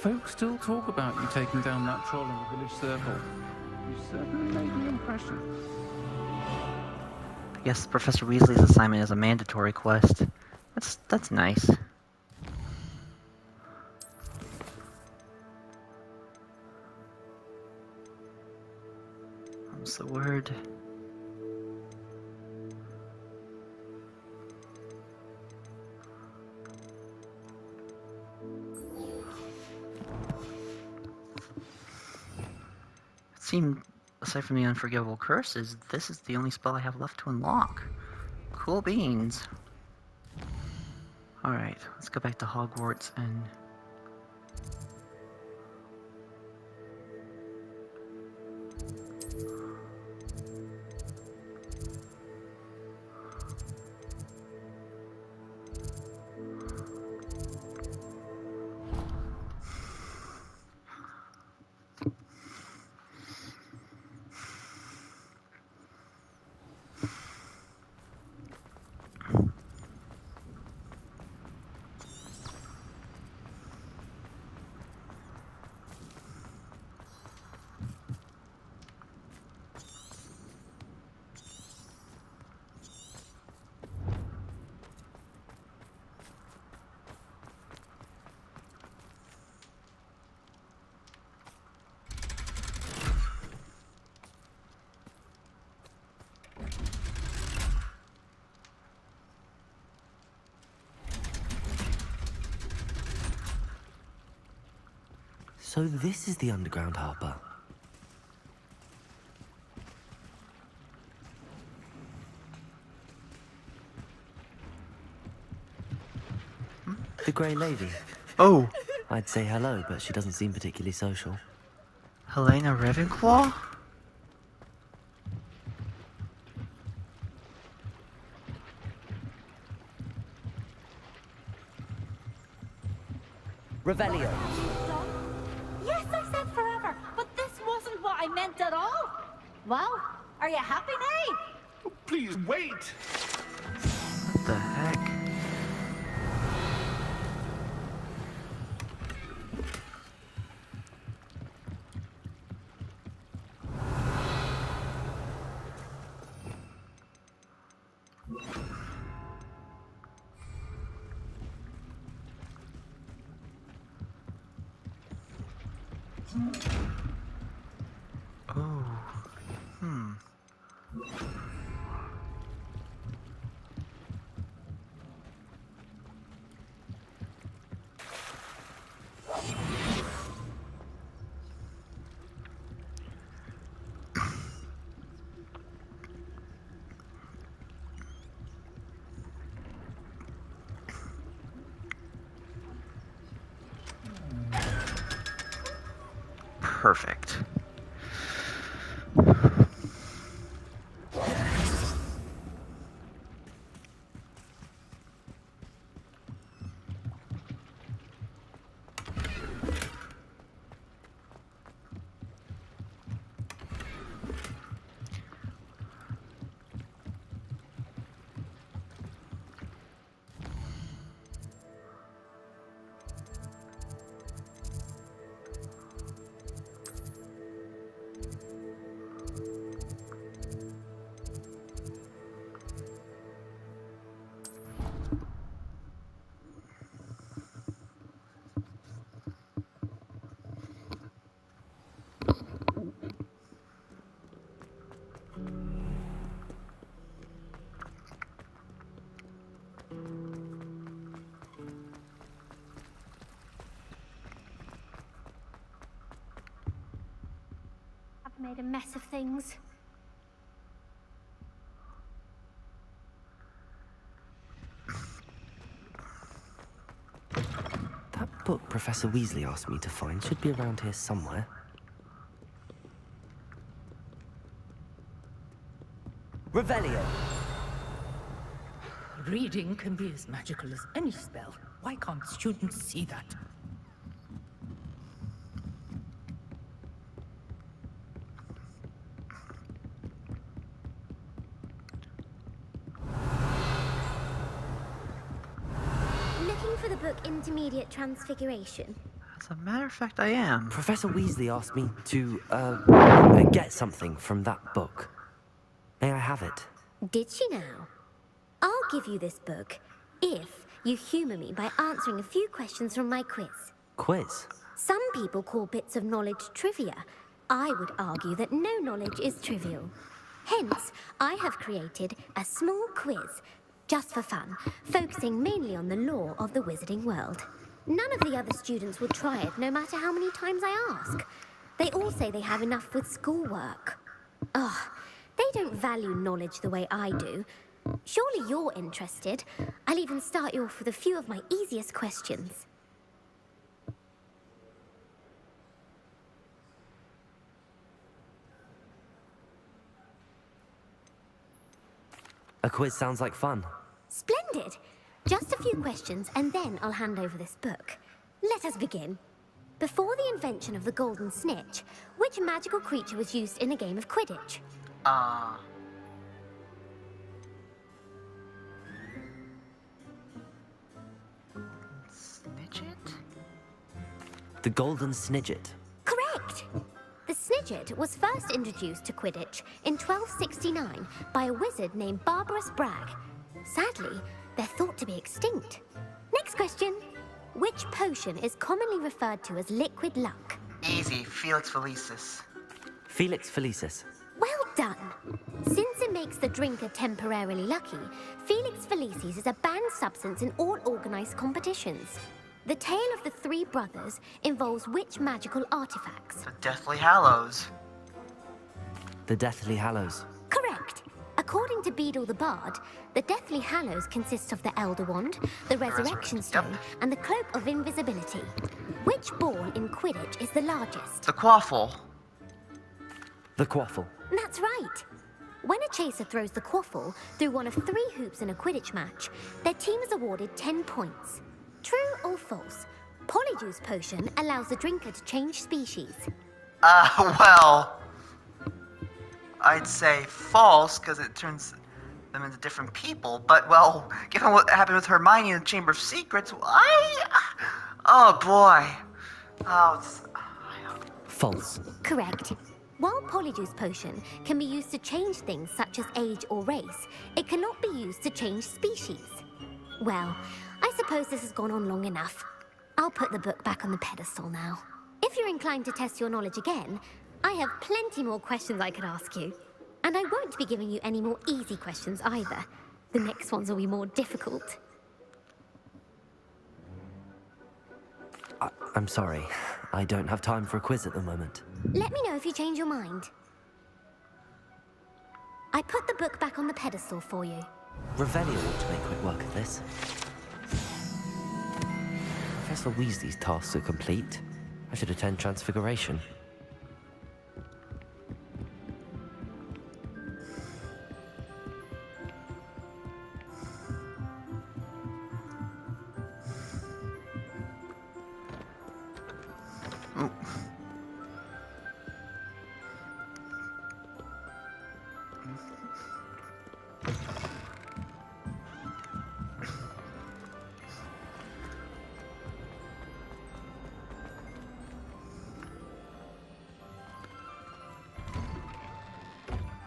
Folks still talk about you taking down that troll in the village circle. You certainly made an impression. I guess Professor Weasley's assignment is a mandatory quest. That's nice. What's the word? It seemed, aside from the unforgivable curses, this is the only spell I have left to unlock. Cool beans. Alright, let's go back to Hogwarts and... So this is the underground harbour. The Grey Lady. Oh! I'd say hello, but she doesn't seem particularly social. Helena Ravenclaw? Revelio. Yes, I said forever, but this wasn't what I meant at all. Well, are you happy now? Oh, please wait! What the heck? Perfect. I've made a mess of things. That book Professor Weasley asked me to find should be around here somewhere. Revelio. Reading can be as magical as any spell. Why can't students see that? Looking for the book Intermediate Transfiguration. As a matter of fact, I am. Professor Weasley asked me to, get something from that book. May I have it? Did she now? I'll give you this book if you humour me by answering a few questions from my quiz. Quiz? Some people call bits of knowledge trivia. I would argue that no knowledge is trivial. Hence, I have created a small quiz, just for fun, focusing mainly on the lore of the wizarding world. None of the other students will try it, no matter how many times I ask. They all say they have enough with schoolwork. Ugh, they don't value knowledge the way I do. Surely you're interested. I'll even start you off with a few of my easiest questions. A quiz sounds like fun. Splendid! Just a few questions, and then I'll hand over this book. Let us begin. Before the invention of the golden snitch, which magical creature was used in a game of Quidditch? Snidget? The Golden Snidget. Correct! The Snidget was first introduced to Quidditch in 1269 by a wizard named Barbarous Bragg. Sadly, they're thought to be extinct. Next question. Which potion is commonly referred to as liquid luck? Easy, Felix Felicis. Felix Felicis. Well done! Since it makes the drinker temporarily lucky, Felix Felicis is a banned substance in all organised competitions. The tale of the three brothers involves which magical artifacts? The Deathly Hallows. The Deathly Hallows. Correct! According to Beedle the Bard, the Deathly Hallows consists of the Elder Wand, the Resurrection Stone, and the Cloak of Invisibility. Which ball in Quidditch is the largest? The Quaffle. The Quaffle. That's right! When a chaser throws the Quaffle through one of 3 hoops in a Quidditch match, their team is awarded 10 points. True or false? Polyjuice Potion allows the drinker to change species. Well, I'd say false, because it turns them into different people, but, well, given what happened with Hermione in the Chamber of Secrets, oh, boy. False. Correct. While Polyjuice Potion can be used to change things such as age or race, it cannot be used to change species. Well, I suppose this has gone on long enough. I'll put the book back on the pedestal now. If you're inclined to test your knowledge again, I have plenty more questions I could ask you. And I won't be giving you any more easy questions either. The next ones will be more difficult. I'm sorry. I don't have time for a quiz at the moment. Let me know if you change your mind. I put the book back on the pedestal for you. Revelio ought to make quick work of this. Professor Weasley's tasks are complete. I should attend Transfiguration.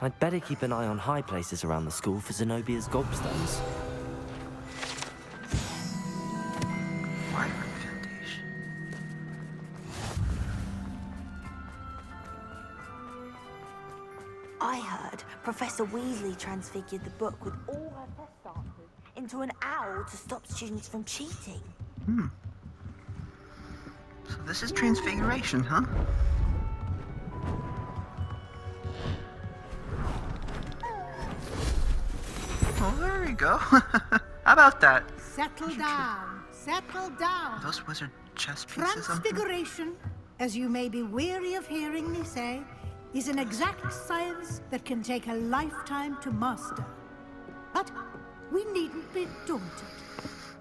I'd better keep an eye on high places around the school for Zenobia's gobstones. I heard Professor Weasley transfigured the book with all her test answers into an owl to stop students from cheating. So this is Transfiguration, huh? Oh, there we go. How about that? Settle down. Settle down. Those wizard chess pieces. Transfiguration, as you may be weary of hearing me say, is an exact science that can take a lifetime to master. But we needn't be daunted.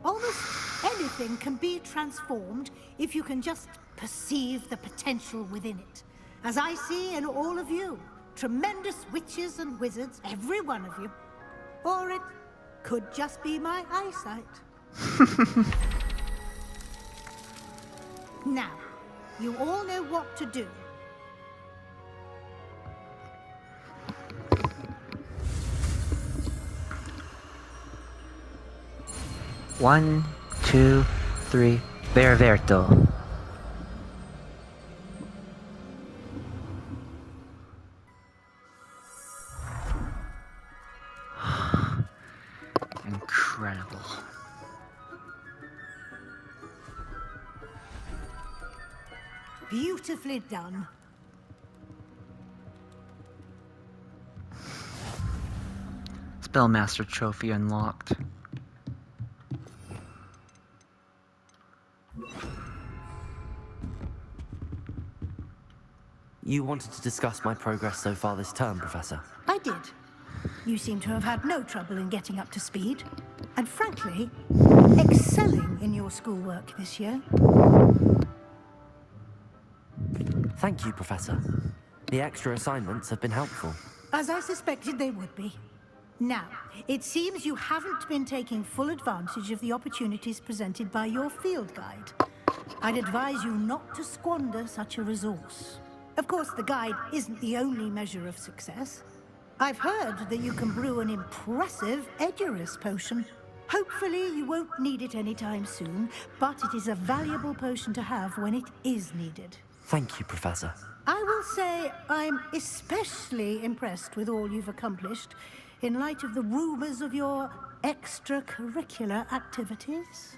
Almost anything can be transformed if you can just perceive the potential within it. As I see in all of you, tremendous witches and wizards, every one of you. Or it could just be my eyesight. Now, you all know what to do. One, two, three. Ververto. Incredible. Beautifully done. Spellmaster trophy unlocked. You wanted to discuss my progress so far this term, Professor? I did. You seem to have had no trouble in getting up to speed. And frankly, excelling in your schoolwork this year. Thank you, Professor. The extra assignments have been helpful. As I suspected they would be. Now, it seems you haven't been taking full advantage of the opportunities presented by your field guide. I'd advise you not to squander such a resource. Of course, the guide isn't the only measure of success. I've heard that you can brew an impressive Edurus potion. Hopefully, you won't need it anytime soon, but it is a valuable potion to have when it is needed. Thank you, Professor. I will say I'm especially impressed with all you've accomplished in light of the rumors of your extracurricular activities.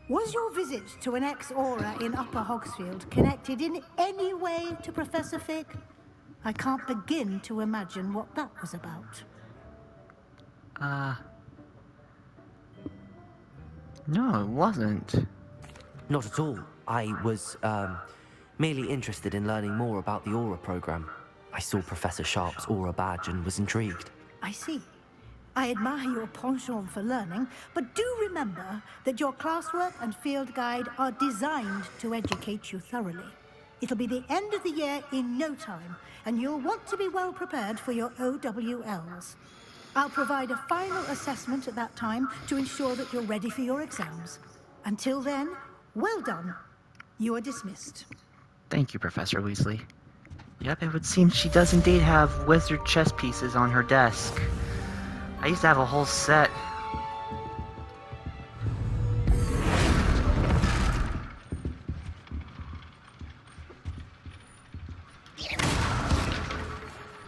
Was your visit to an ex-aura in Upper Hogsfield connected in any way to Professor Fig? I can't begin to imagine what that was about. No, it wasn't. Not at all. I was, merely interested in learning more about the Aura program. I saw Professor Sharp's Aura badge and was intrigued. I see. I admire your penchant for learning, but do remember that your classwork and field guide are designed to educate you thoroughly. It'll be the end of the year in no time, and you'll want to be well prepared for your OWLs. I'll provide a final assessment at that time to ensure that you're ready for your exams. Until then, well done. You are dismissed. Thank you, Professor Weasley. Yep, it would seem she does indeed have wizard chess pieces on her desk. I used to have a whole set.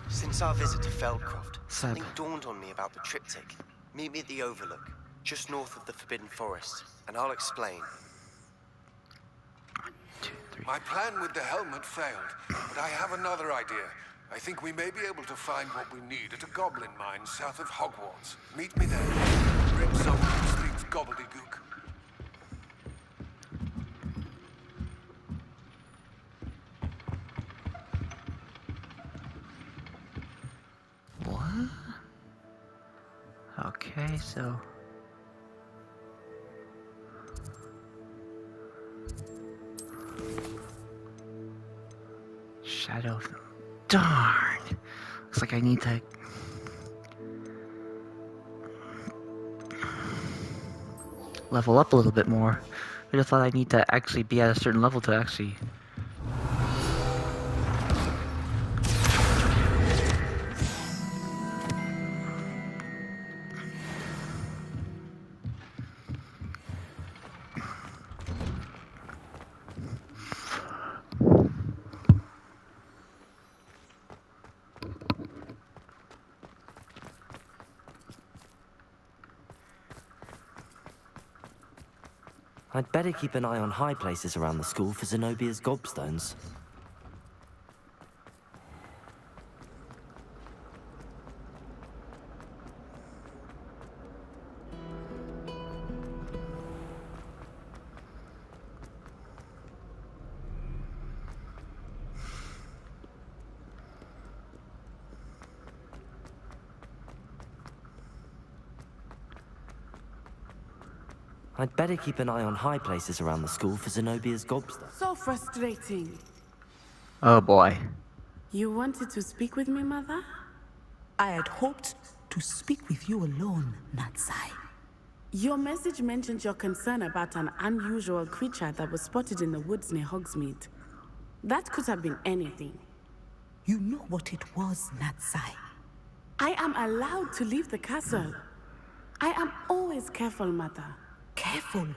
Since our visit to Feldcroft, Seb. something dawned on me about the triptych. Meet me at the Overlook, just north of the Forbidden Forest, and I'll explain. 1, 2, 3. My plan with the helmet failed, but I have another idea. I think we may be able to find what we need at a goblin mine south of Hogwarts. Meet me there. Bring someone who speaks gobbledygook. What? Okay, so... Shadow... Darn! Looks like I need to... level up a little bit more. I just thought I need to actually be at a certain level to actually... I'd better keep an eye on high places around the school for Zenobia's gobstones. I'd better keep an eye on high places around the school for Zenobia's gobstones. So frustrating. Oh boy. You wanted to speak with me, Mother? I had hoped to speak with you alone, Natsai. Your message mentioned your concern about an unusual creature that was spotted in the woods near Hogsmeade. That could have been anything. You know what it was, Natsai. I am allowed to leave the castle. I am always careful, Mother. Careful.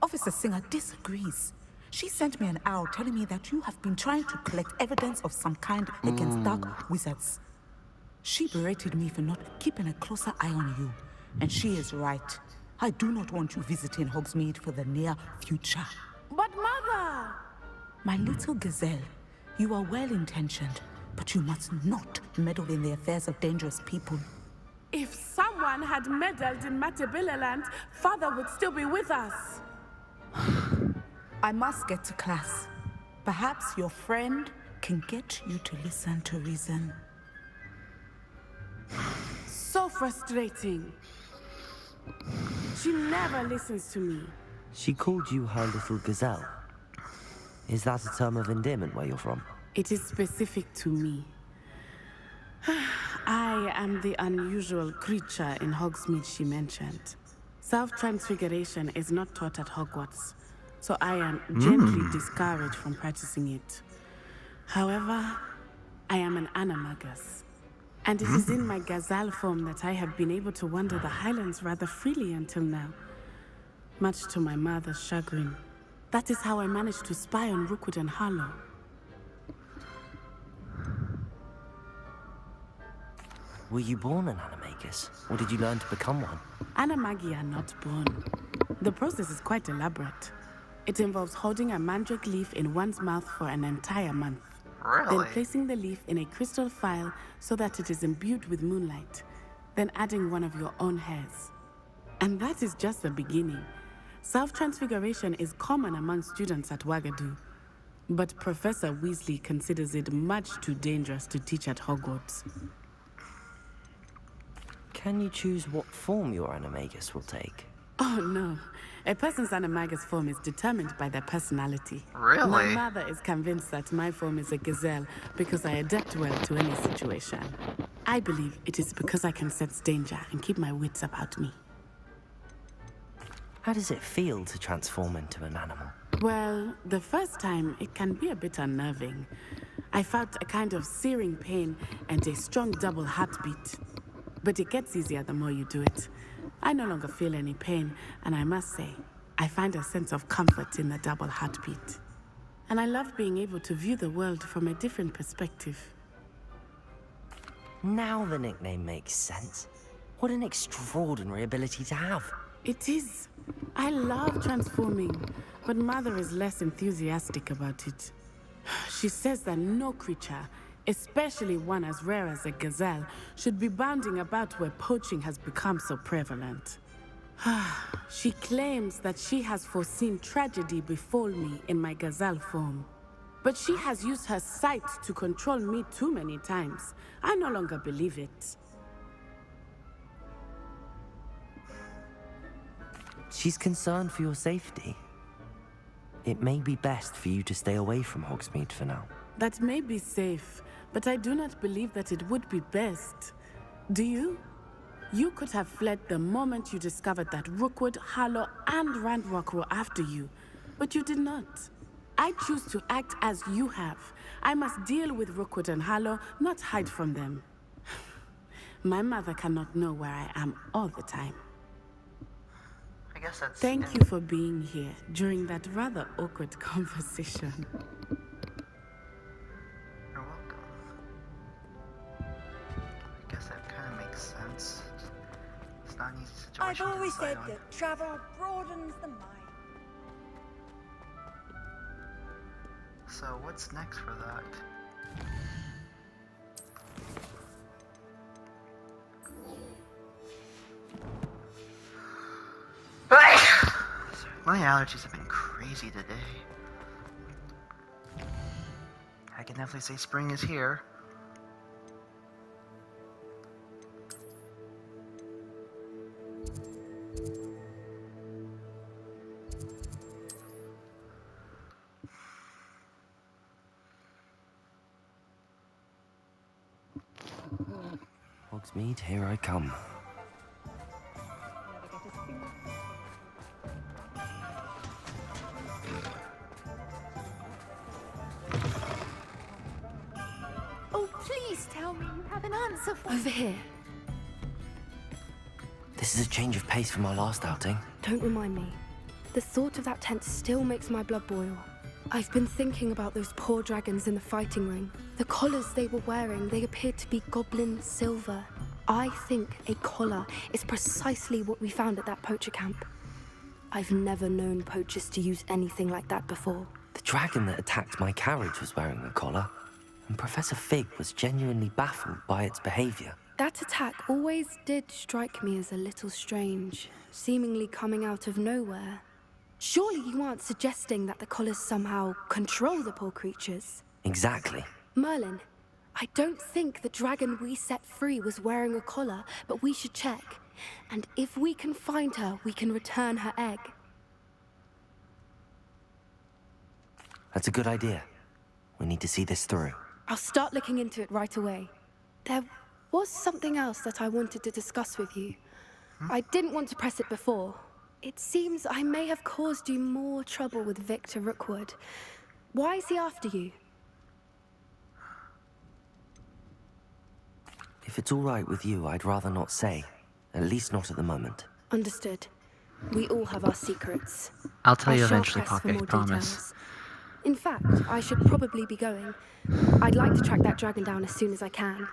Officer Singer disagrees. She sent me an owl telling me that you have been trying to collect evidence of some kind against dark wizards. She berated me for not keeping a closer eye on you. And she is right. I do not want you visiting Hogsmeade for the near future. But Mother! My little gazelle, you are well-intentioned, but you must not meddle in the affairs of dangerous people. If someone had meddled in Matabeleland, Father would still be with us. I must get to class. Perhaps your friend can get you to listen to reason. So frustrating. She never listens to me. She called you her little gazelle. Is that a term of endearment where you're from? It is specific to me. I am the unusual creature in Hogsmeade she mentioned. Self-transfiguration is not taught at Hogwarts, so I am gently discouraged from practicing it. However, I am an animagus, and it is in my gazelle form that I have been able to wander the Highlands rather freely until now, much to my mother's chagrin. That is how I managed to spy on Rookwood and Harlow. Were you born an animagus, or did you learn to become one? Animagi are not born. The process is quite elaborate. It involves holding a mandrake leaf in one's mouth for an entire month. Really? Then placing the leaf in a crystal phial so that it is imbued with moonlight. Then adding one of your own hairs. And that is just the beginning. Self-transfiguration is common among students at Wagadu. But Professor Weasley considers it much too dangerous to teach at Hogwarts. Can you choose what form your animagus will take? Oh no. A person's animagus form is determined by their personality. Really? My mother is convinced that my form is a gazelle because I adapt well to any situation. I believe it is because I can sense danger and keep my wits about me. How does it feel to transform into an animal? Well, the first time it can be a bit unnerving. I felt a kind of searing pain and a strong double heartbeat. But it gets easier the more you do it. I no longer feel any pain, and I must say, I find a sense of comfort in the double heartbeat. And I love being able to view the world from a different perspective. Now the nickname makes sense. What an extraordinary ability to have. It is. I love transforming, but Mother is less enthusiastic about it. She says that no creature, especially one as rare as a gazelle, should be bounding about where poaching has become so prevalent. She claims that she has foreseen tragedy befall me in my gazelle form. But she has used her sight to control me too many times. I no longer believe it. She's concerned for your safety. It may be best for you to stay away from Hogsmeade for now. That may be safe, but I do not believe that it would be best. Do you? You could have fled the moment you discovered that Rookwood, Harlow, and Ranrock were after you, but you did not. I choose to act as you have. I must deal with Rookwood and Harlow, not hide from them. My mother cannot know where I am all the time. I guess that's... Thank you for being here during that rather awkward conversation. You're welcome. I guess that kind of makes sense. It's not an easy situation. I've always to decide said on. that travel broadens the mind. So what's next for that? My allergies have been crazy today. I can definitely say spring is here. Hogsmeade, here I come. tell me you have an answer for Over here. This is a change of pace from our last outing. Don't remind me. The thought of that tent still makes my blood boil. I've been thinking about those poor dragons in the fighting ring. The collars they were wearing, they appeared to be goblin silver. I think a collar is precisely what we found at that poacher camp. I've never known poachers to use anything like that before. The dragon that attacked my carriage was wearing a collar, and Professor Fig was genuinely baffled by its behavior. That attack always did strike me as a little strange, seemingly coming out of nowhere. Surely you aren't suggesting that the collars somehow control the poor creatures? Exactly. Merlin, I don't think the dragon we set free was wearing a collar, but we should check. And if we can find her, we can return her egg. That's a good idea. We need to see this through. I'll start looking into it right away. There was something else that I wanted to discuss with you. I didn't want to press it before. It seems I may have caused you more trouble with Victor Rookwood. Why is he after you? If it's all right with you, I'd rather not say. At least not at the moment. Understood. We all have our secrets. I'll tell you I shan't eventually, press for Pocket, more promise. details. In fact, I should probably be going. I'd like to track that dragon down as soon as I can.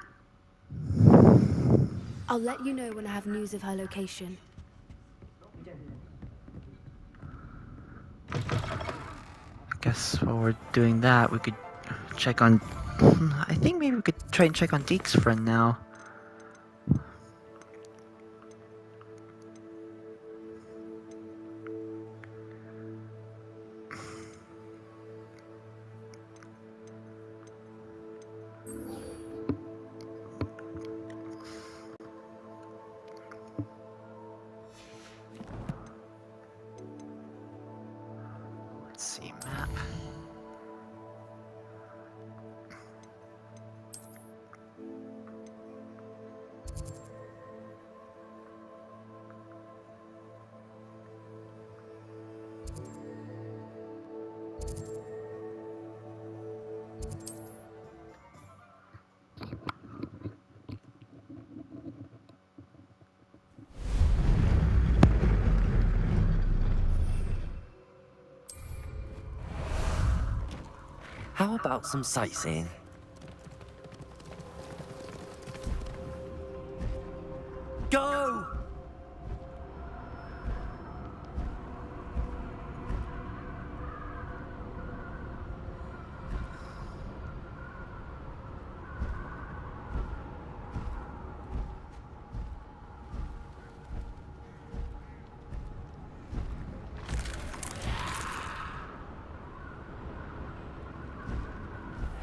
I'll let you know when I have news of her location. I guess while we're doing that, we could check on... I think maybe we could try and check on Deke's friend now. Let's see, map. How about some sightseeing? Go!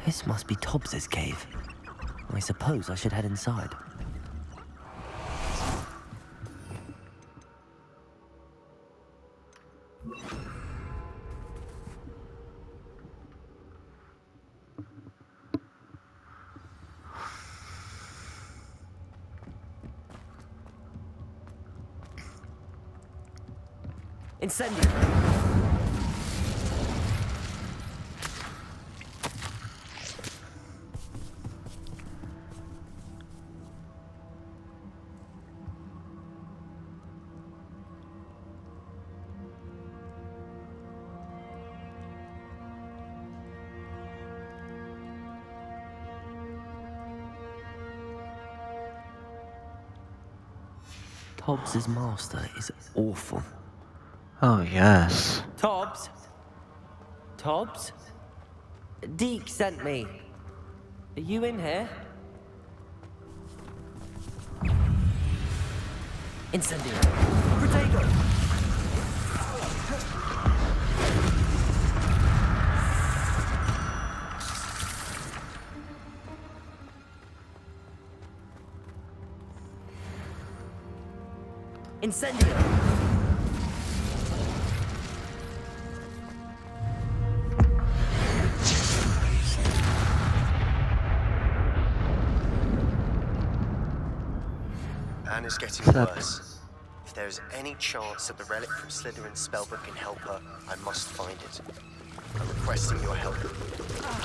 This must be Tobbs's cave. I suppose I should head inside. Incendio! Tobbs's master is awful. Oh, yes. Tobbs? Tobbs? Deke sent me. Are you in here? Incendio! Protego! Incendio! Anna's getting worse. If there is any chance that the relic from Slytherin's spellbook can help her, I must find it. I'm requesting your help.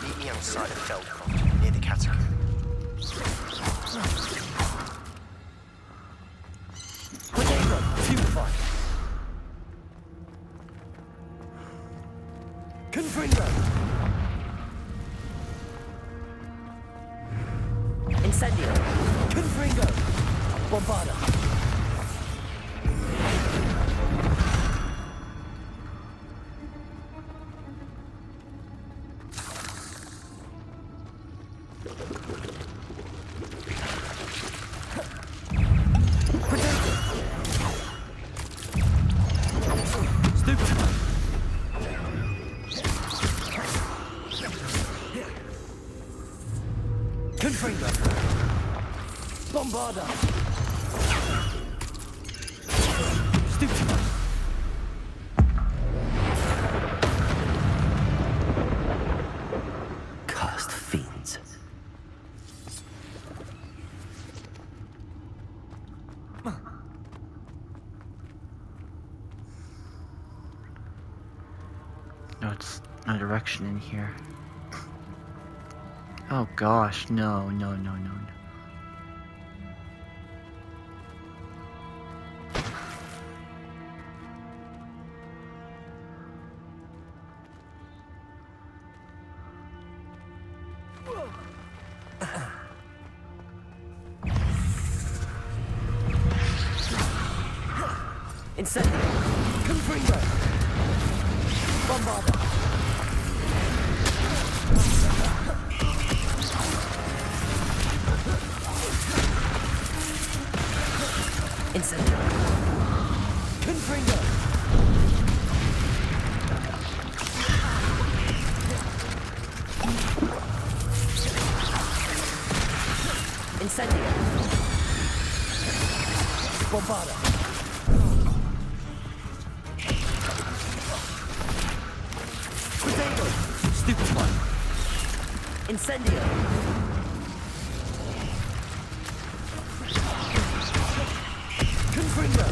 Meet me outside of Feldcroft, near the catacomb. Confringo! Incendio! Confringo! Bombarda! Confringo! Bombarda! Stupefy! Cursed fiends. No, it's no direction in here. Oh gosh, no. Incendio! Confringo! Bombarda! Incendio! Confringo! Incendio! Bombarda! Potato! Stupefy! Incendio! Confringo!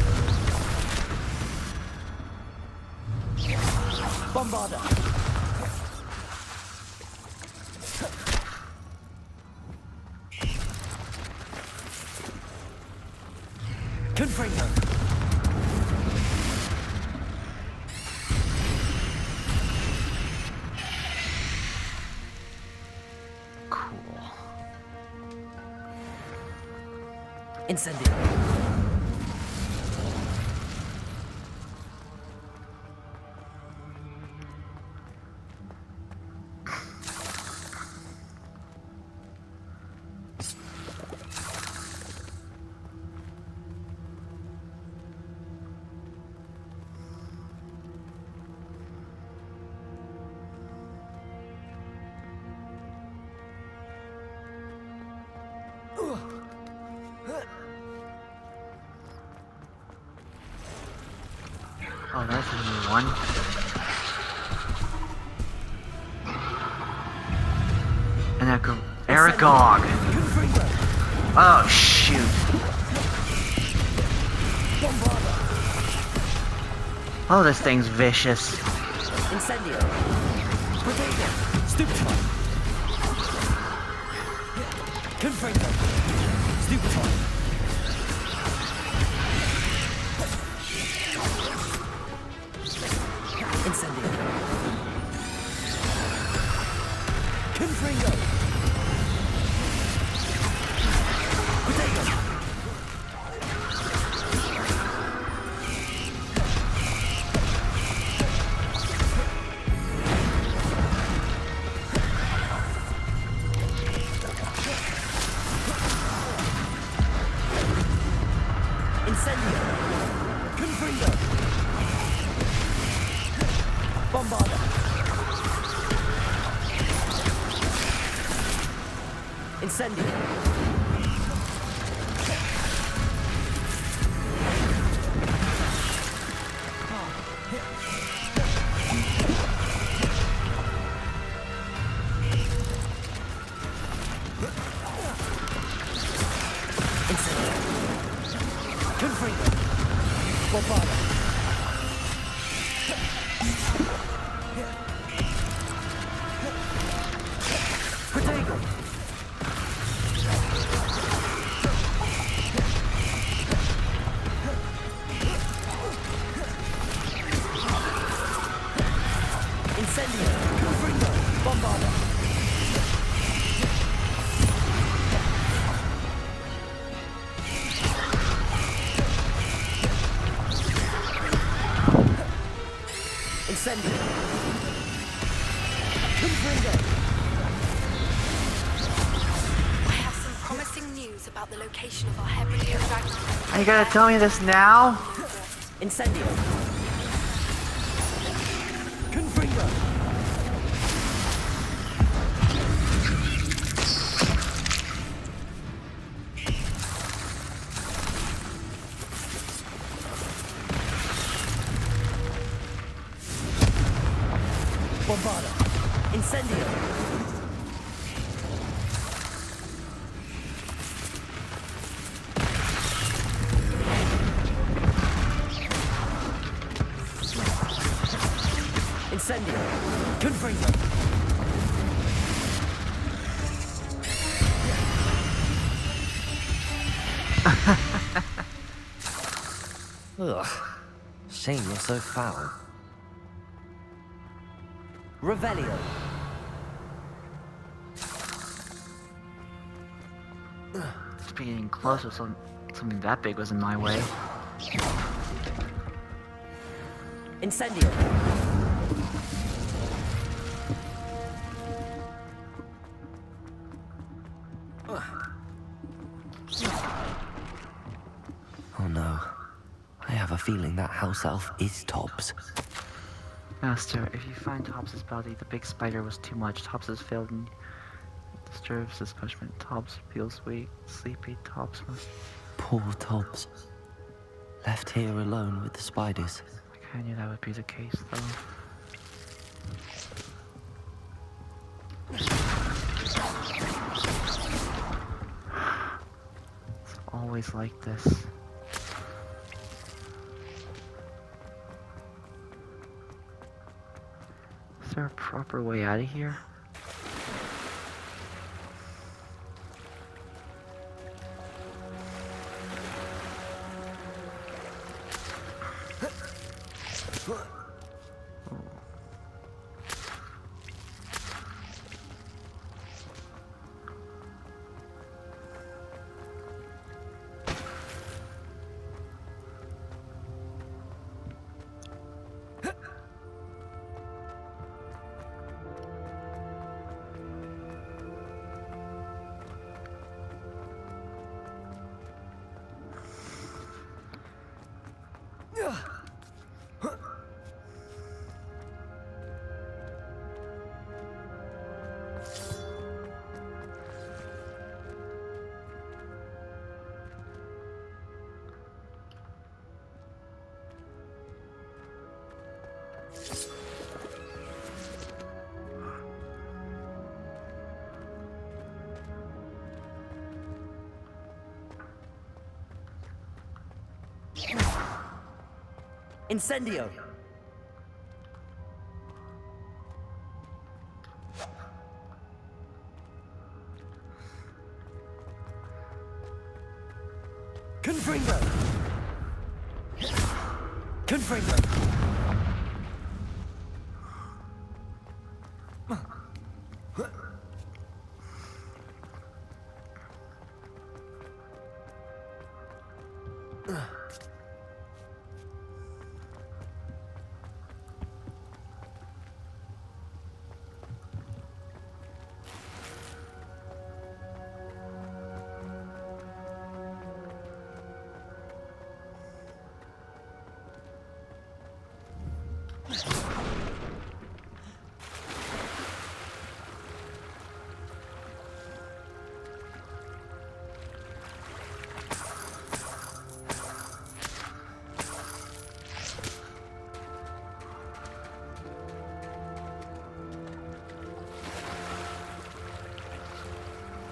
Bombarda! Confringo! Cool. Incendio! Oh, that's a new one. And that go Aragog. Oh shoot. Oh, this thing's vicious. Incendio! Potato! Stupefy! Confringo! Stupefy! Incendio! Confringo! Potato! Incendio! Confringo! Bombarda! Incendio! Incendio! Confringo! Bombarda! Potato! Incendio! Confringo! Bombarda! Incendio! Confringo! I have some promising news about the location of our Hebridean dragon. Are you gonna tell me this now? Incendio! Confringo! Bombarda! Incendio! Incendio! Confringo! Ugh. Shame you're so foul. Revelio. Just be getting closer, so something that big was in my way. Incendio. Oh no. I have a feeling that house elf is Tobbs. Master, if you find Tobbs' body, the big spider was too much. Tobbs has failed and disturbs his punishment. Tobbs feels weak, sleepy. Tobbs must... Poor Tobbs. Left here alone with the spiders. I knew that would be the case, though. It's always like this. Is there a proper way out of here? Incendio! Confringo! Confringo!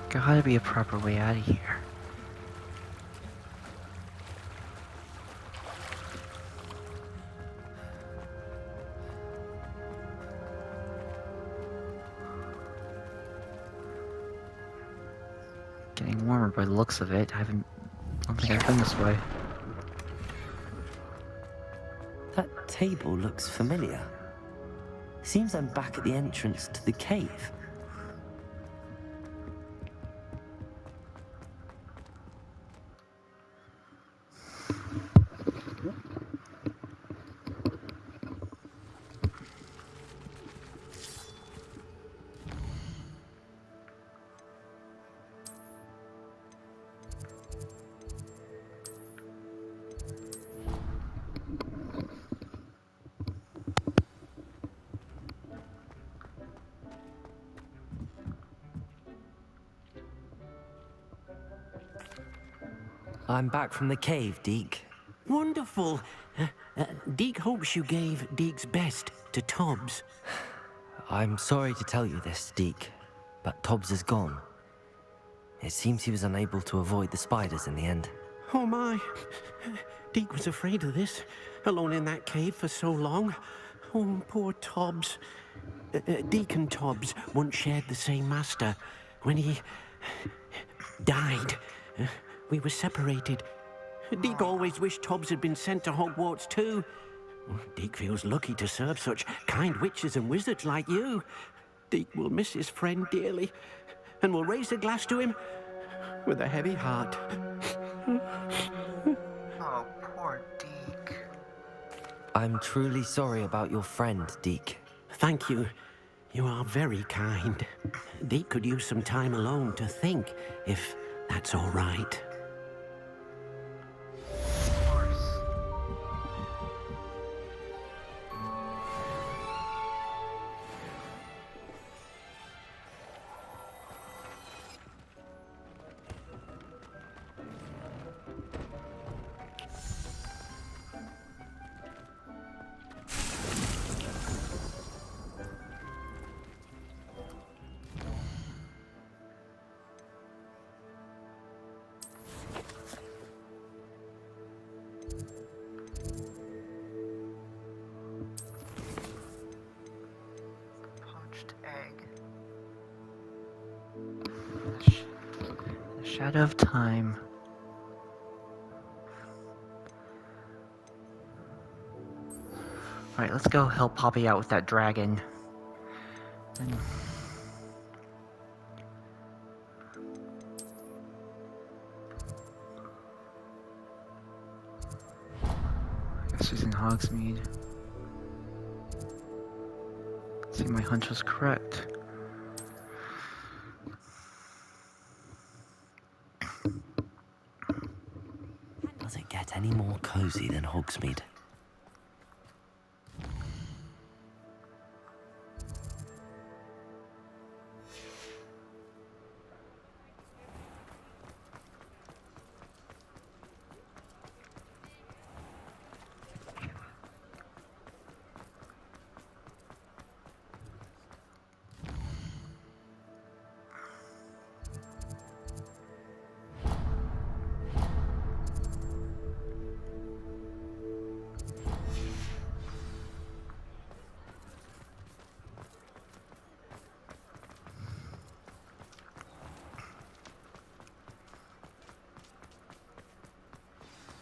Gotta be a proper way out of here. Getting warmer by the looks of it. I don't think I've been this way. That table looks familiar. Seems I'm back at the entrance to the cave. I'm back from the cave, Deke. Wonderful. Deke hopes you gave Deke's best to Tobbs. I'm sorry to tell you this, Deke, but Tobbs is gone. It seems he was unable to avoid the spiders in the end. Oh my. Deke was afraid of this, alone in that cave for so long. Oh, poor Tobbs. Deke and Tobbs once shared the same master. When he died, we were separated. Deke always wished Tobbs had been sent to Hogwarts too. Deke feels lucky to serve such kind witches and wizards like you. Deke will miss his friend dearly, and will raise a glass to him with a heavy heart. Oh, poor Deke. I'm truly sorry about your friend, Deke. Thank you. You are very kind. Deke could use some time alone to think, if that's all right. Shadow of time. Alright, let's go help Poppy out with that dragon. I guess she's in Hogsmeade. Let's see, my hunch was correct. Does it get any more cozy than Hogsmeade?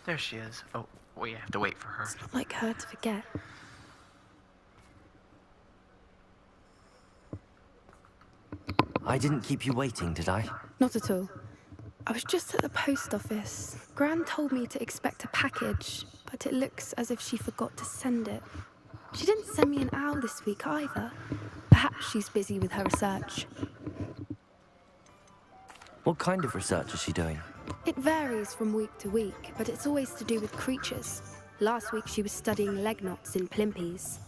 There she is. Oh, we have to wait for her. It's not like her to forget. I didn't keep you waiting, did I? Not at all. I was just at the post office. Gran told me to expect a package, but it looks as if she forgot to send it. She didn't send me an owl this week either. Perhaps she's busy with her research. What kind of research is she doing? It varies from week to week, but it's always to do with creatures. Last week she was studying leg knots in Plimpies.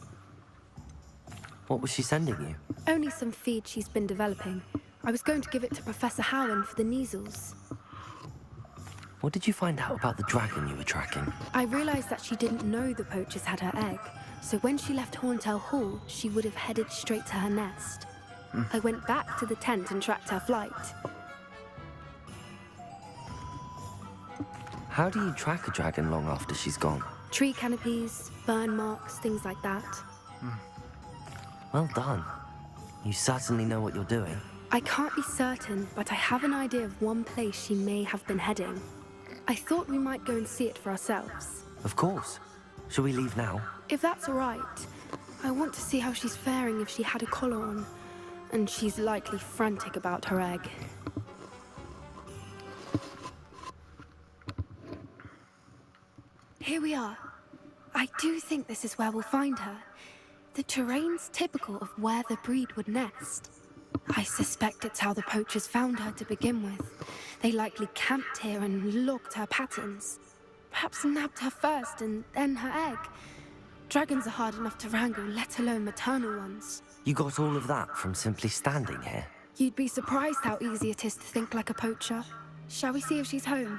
What was she sending you? Only some feed she's been developing. I was going to give it to Professor Howland for the measles. What did you find out about the dragon you were tracking? I realized that she didn't know the poachers had her egg, so when she left Horntail Hall, she would have headed straight to her nest. I went back to the tent and tracked her flight. How do you track a dragon long after she's gone? Tree canopies, burn marks, things like that. Well done. You certainly know what you're doing. I can't be certain, but I have an idea of one place she may have been heading. I thought we might go and see it for ourselves. Of course. Shall we leave now? If that's all right. I want to see how she's faring if she had a collar on. And she's likely frantic about her egg. Here we are. I do think this is where we'll find her. The terrain's typical of where the breed would nest. I suspect it's how the poachers found her to begin with. They likely camped here and logged her patterns. Perhaps nabbed her first and then her egg. Dragons are hard enough to wrangle, let alone maternal ones. You got all of that from simply standing here? You'd be surprised how easy it is to think like a poacher. Shall we see if she's home?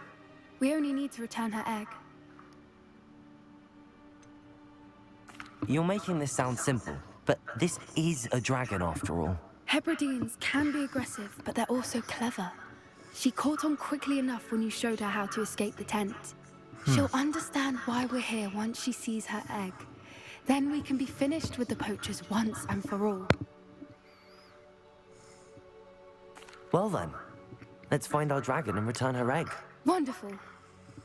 We only need to return her egg. You're making this sound simple, but this is a dragon after all. Hebrideans can be aggressive, but they're also clever. She caught on quickly enough when you showed her how to escape the tent. She'll understand why we're here once she sees her egg. Then we can be finished with the poachers once and for all. Well then, let's find our dragon and return her egg. Wonderful.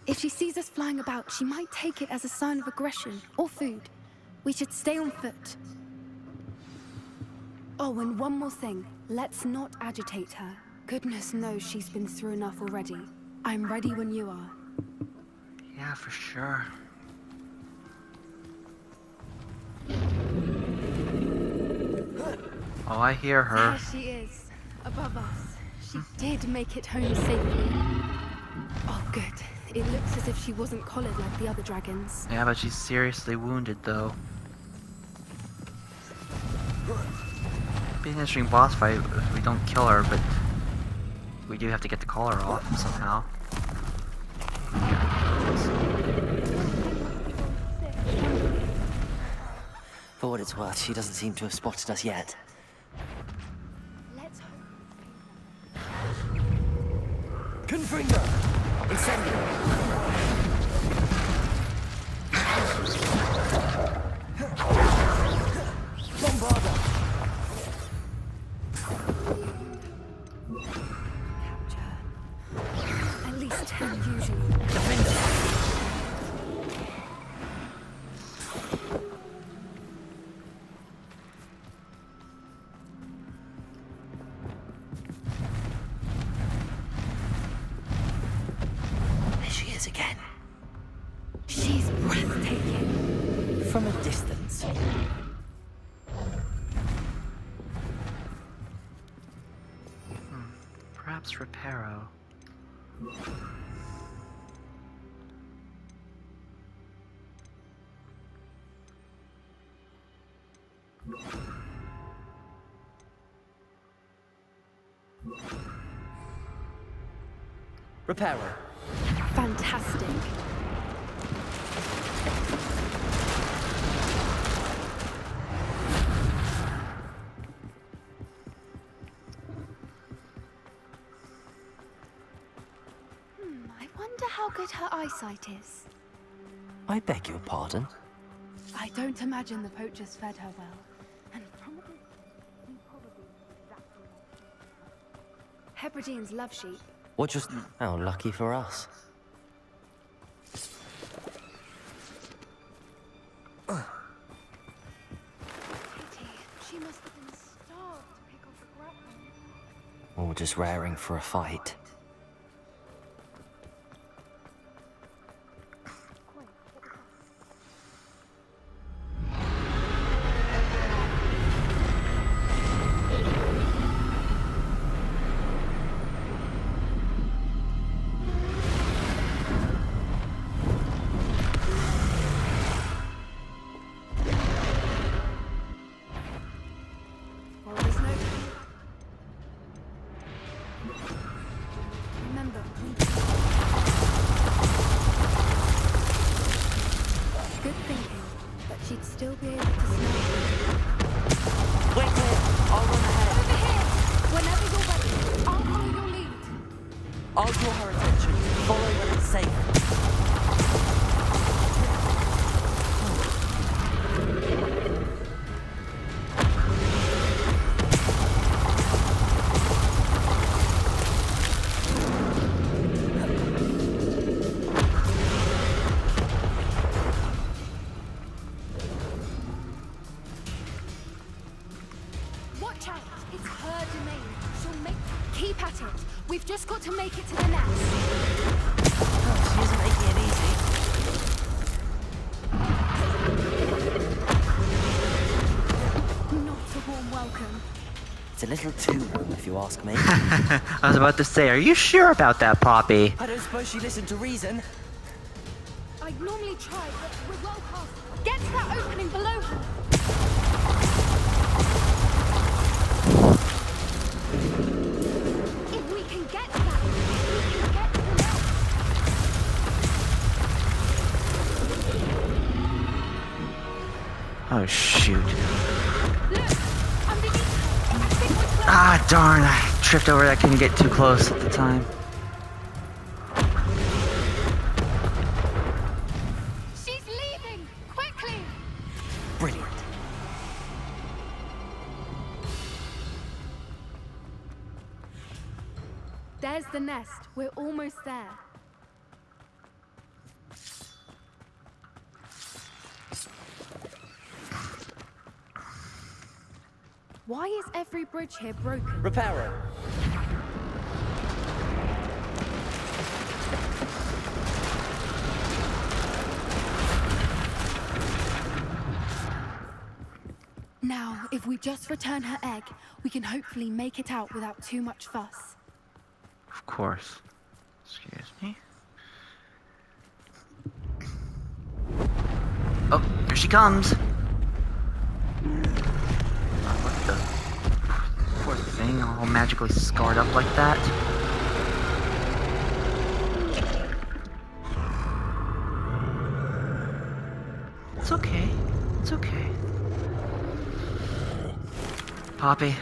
If she sees us flying about, she might take it as a sign of aggression or food. We should stay on foot. Oh, and one more thing. Let's not agitate her. Goodness knows she's been through enough already. I'm ready when you are. Yeah, for sure. Oh, I hear her. There she is, above us. She did make it home safely. Oh, good. It looks as if she wasn't collared like the other dragons. Yeah, but she's seriously wounded, though. Be an interesting boss fight if we don't kill her, but we do have to get the collar off somehow. For what it's worth, she doesn't seem to have spotted us yet. Let's hope. Confringo! Incendio! Bombarda! Capture. At least 10 usually. There she is again. She's breathtaking. From a distance. Perhaps Reparo. Reparo. Fantastic. I wonder how good her eyesight is. I beg your pardon? I don't imagine the poachers fed her well. And probably Hebrideans love sheep. Or just how lucky for us. Pity. She must have been starved to pick off a grappling. Or just raring for a fight. Watch out! It's her domain. She'll make... Keep at it. We've just got to make it to the nest. Oh, she isn't making it easy. Not a warm welcome. It's a little too warm, if you ask me. I was about to say, are you sure about that, Poppy? I don't suppose she listened to reason. I'd normally try, but we're well past. Get to that opening below her. If we can get to that, we can get to the nest. Oh, shoot. Look, underneath her. I think we're close. Ah, darn. I tripped over that. Couldn't get too close at the time. She's leaving! Quickly! Brilliant. There's the nest. We're almost there. Why is every bridge here broken? Repair it. Now, if we just return her egg, we can hopefully make it out without too much fuss. Of course. Excuse me. Oh, here she comes. Oh, what the? Poor thing, all magically scarred up like that. It's okay. It's okay. Poppy,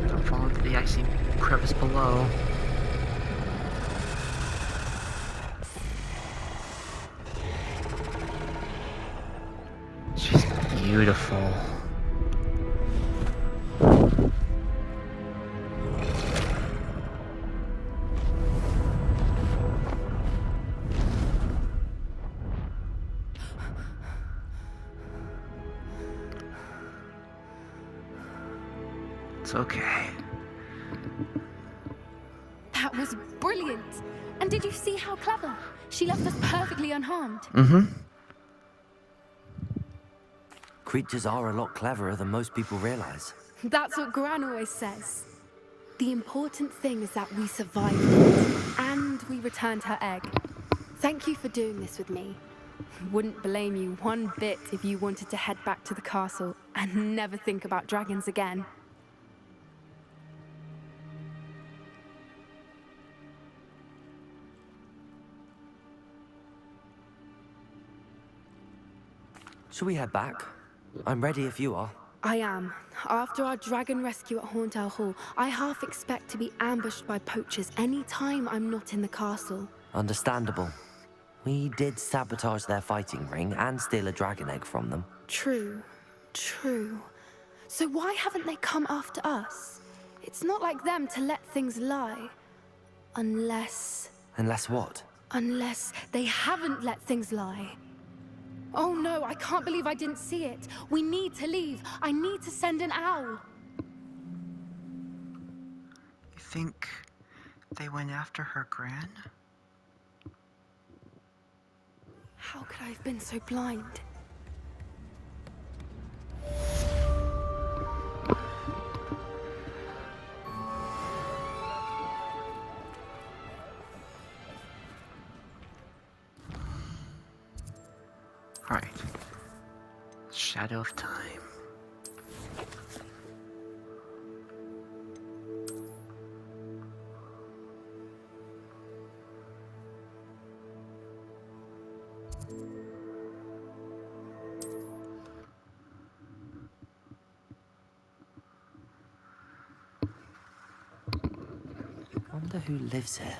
don't fall into the icy crevice below. She's beautiful. It's okay. That was brilliant! And did you see how clever? She left us perfectly unharmed. Mm-hmm. Creatures are a lot cleverer than most people realize. That's what Gran always says. The important thing is that we survived it, and we returned her egg. Thank you for doing this with me. Wouldn't blame you one bit if you wanted to head back to the castle and never think about dragons again. Shall we head back? I'm ready if you are. I am. After our dragon rescue at Hauntow Hall, I half expect to be ambushed by poachers any time I'm not in the castle. Understandable. We did sabotage their fighting ring and steal a dragon egg from them. True. True. So why haven't they come after us? It's not like them to let things lie. Unless... Unless what? Unless they haven't let things lie. Oh no, I can't believe I didn't see it. We need to leave. I need to send an owl. You think they went after her Gran? How could I have been so blind? Alright. Shadow of Time. Wonder who lives here.